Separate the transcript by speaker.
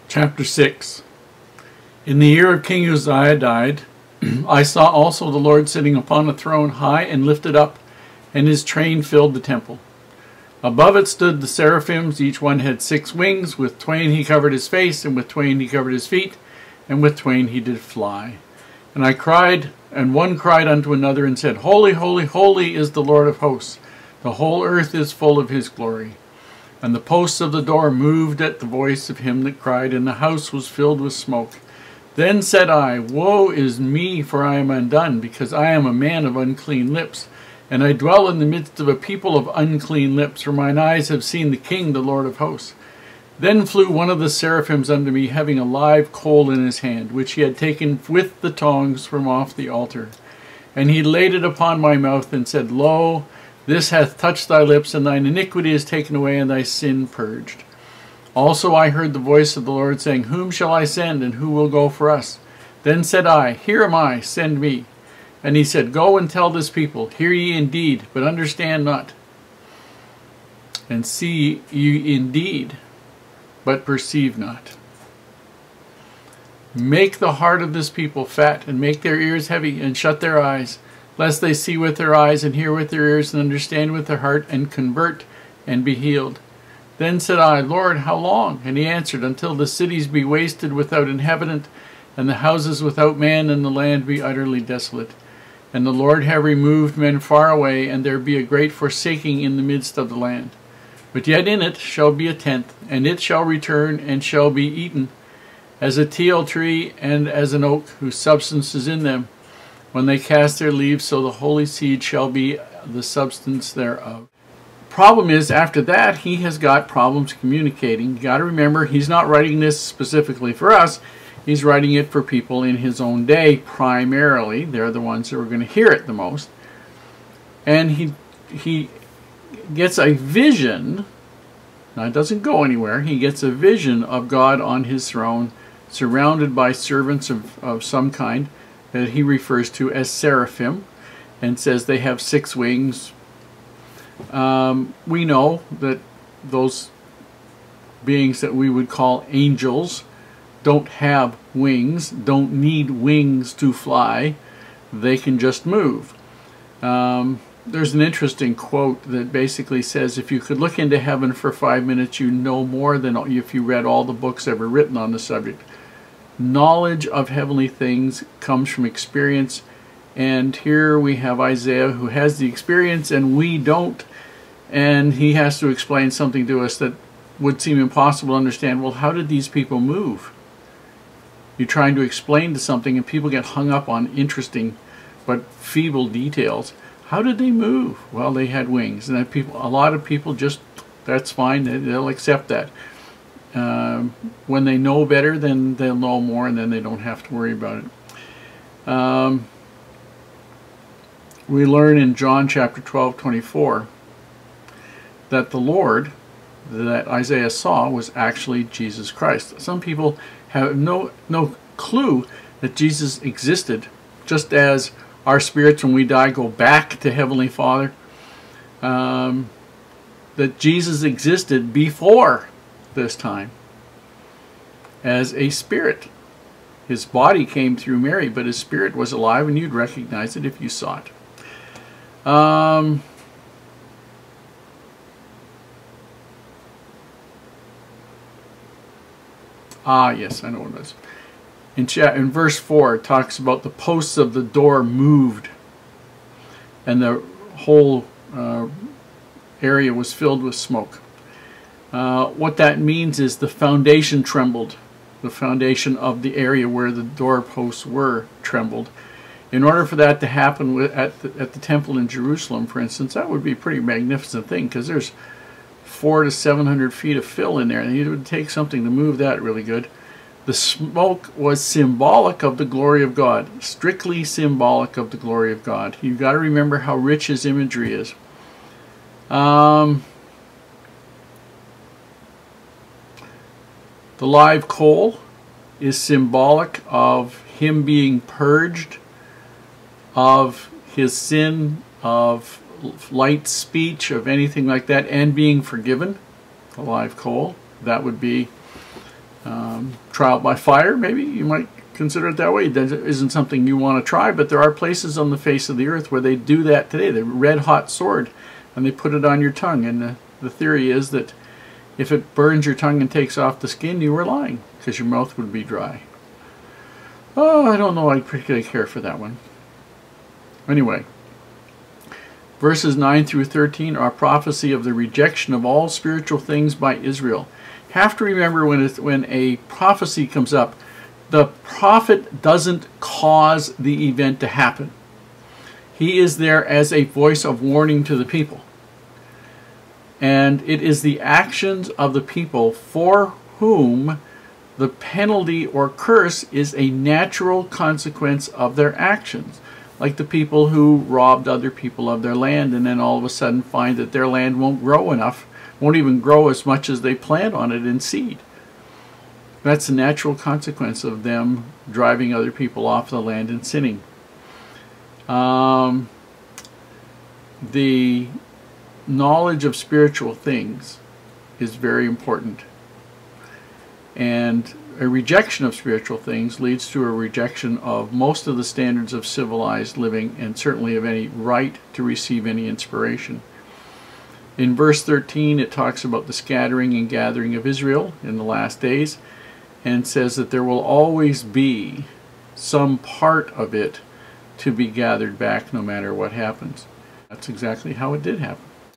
Speaker 1: Chapter 6. In the year of King Uzziah died, I saw also the Lord sitting upon a throne high and lifted up, and his train filled the temple. Above it stood the seraphims, each one had 6 wings. With twain he covered his face, and with twain he covered his feet, and with twain he did fly. And I cried, and one cried unto another, and said, Holy, holy, holy is the Lord of hosts. The whole earth is full of his glory. And the posts of the door moved at the voice of him that cried, and the house was filled with smoke. Then said I, Woe is me, for I am undone, because I am a man of unclean lips, and I dwell in the midst of a people of unclean lips, for mine eyes have seen the King, the Lord of hosts. Then flew one of the seraphims unto me, having a live coal in his hand, which he had taken with the tongs from off the altar. And he laid it upon my mouth, and said, Lo, this hath touched thy lips, and thine iniquity is taken away, and thy sin purged. Also I heard the voice of the Lord saying, Whom shall I send, and who will go for us? Then said I, Here am I, send me. And he said, Go and tell this people, Hear ye indeed, but understand not. And see ye indeed, but perceive not. Make the heart of this people fat, and make their ears heavy, and shut their eyes, lest they see with their eyes, and hear with their ears, and understand with their heart, and convert, and be healed. Then said I, Lord, how long? And he answered, Until the cities be wasted without inhabitant, and the houses without man, and the land be utterly desolate. And the Lord have removed men far away, and there be a great forsaking in the midst of the land. But yet in it shall be a tenth, and it shall return, and shall be eaten, as a teil tree, and as an oak, whose substance is in them. When they cast their leaves, so the holy seed shall be the substance thereof. Problem is, after that, he has got problems communicating. You got to remember, he's not writing this specifically for us. He's writing it for people in his own day, primarily. They're the ones who are going to hear it the most. And he gets a vision. Now, it doesn't go anywhere. He gets a vision of God on his throne, surrounded by servants of some kind, that he refers to as seraphim, and says they have 6 wings. We know that those beings that we would call angels don't have wings, don't need wings to fly. They can just move. There's an interesting quote that basically says, if you could look into heaven for 5 minutes, you know more than if you read all the books ever written on the subject. Knowledge of heavenly things comes from experience, and here we have Isaiah who has the experience and we don't, and he has to explain something to us that would seem impossible to understand. Well, how did these people move? You're trying to explain to something and people get hung up on interesting but feeble details. How did they move? Well, they had wings, and a lot of people just, that's fine, they'll accept that. When they know better, then they'll know more, and then they don't have to worry about it. We learn in John chapter 12:24 that the Lord that Isaiah saw was actually Jesus Christ. Some people have no clue that Jesus existed, just as our spirits, when we die, go back to Heavenly Father. That Jesus existed before this time as a spirit. His body came through Mary, but his spirit was alive, and you'd recognize it if you saw it. Yes, I know what it is. In verse 4, it talks about the posts of the door moved, and the whole area was filled with smoke. What that means is the foundation trembled. The foundation of the area where the doorposts were trembled. In order for that to happen at the temple in Jerusalem, for instance, that would be a pretty magnificent thing, because there's 400 to 700 feet of fill in there, and it would take something to move that really good. The smoke was symbolic of the glory of God, strictly symbolic of the glory of God. You've got to remember how rich his imagery is. The live coal is symbolic of him being purged of his sin, of light speech, of anything like that, and being forgiven. The live coal, that would be trial by fire, maybe you might consider it that way. That isn't something you want to try, but there are places on the face of the earth where they do that today. The red hot sword, and they put it on your tongue, and the theory is that if it burns your tongue and takes off the skin, you were lying, because your mouth would be dry. Oh, I don't know, I particularly care for that one. Anyway, verses 9 through 13 are prophecy of the rejection of all spiritual things by Israel. Have to remember when a prophecy comes up, the prophet doesn't cause the event to happen. He is there as a voice of warning to the people. And it is the actions of the people for whom the penalty or curse is a natural consequence of their actions. Like the people who robbed other people of their land and then all of a sudden find that their land won't grow enough, won't even grow as much as they planned on it in seed. That's a natural consequence of them driving other people off the land and sinning. The knowledge of spiritual things is very important. And a rejection of spiritual things leads to a rejection of most of the standards of civilized living, and certainly of any right to receive any inspiration. In verse 13 it talks about the scattering and gathering of Israel in the last days, and says that there will always be some part of it to be gathered back no matter what happens. That's exactly how it did happen.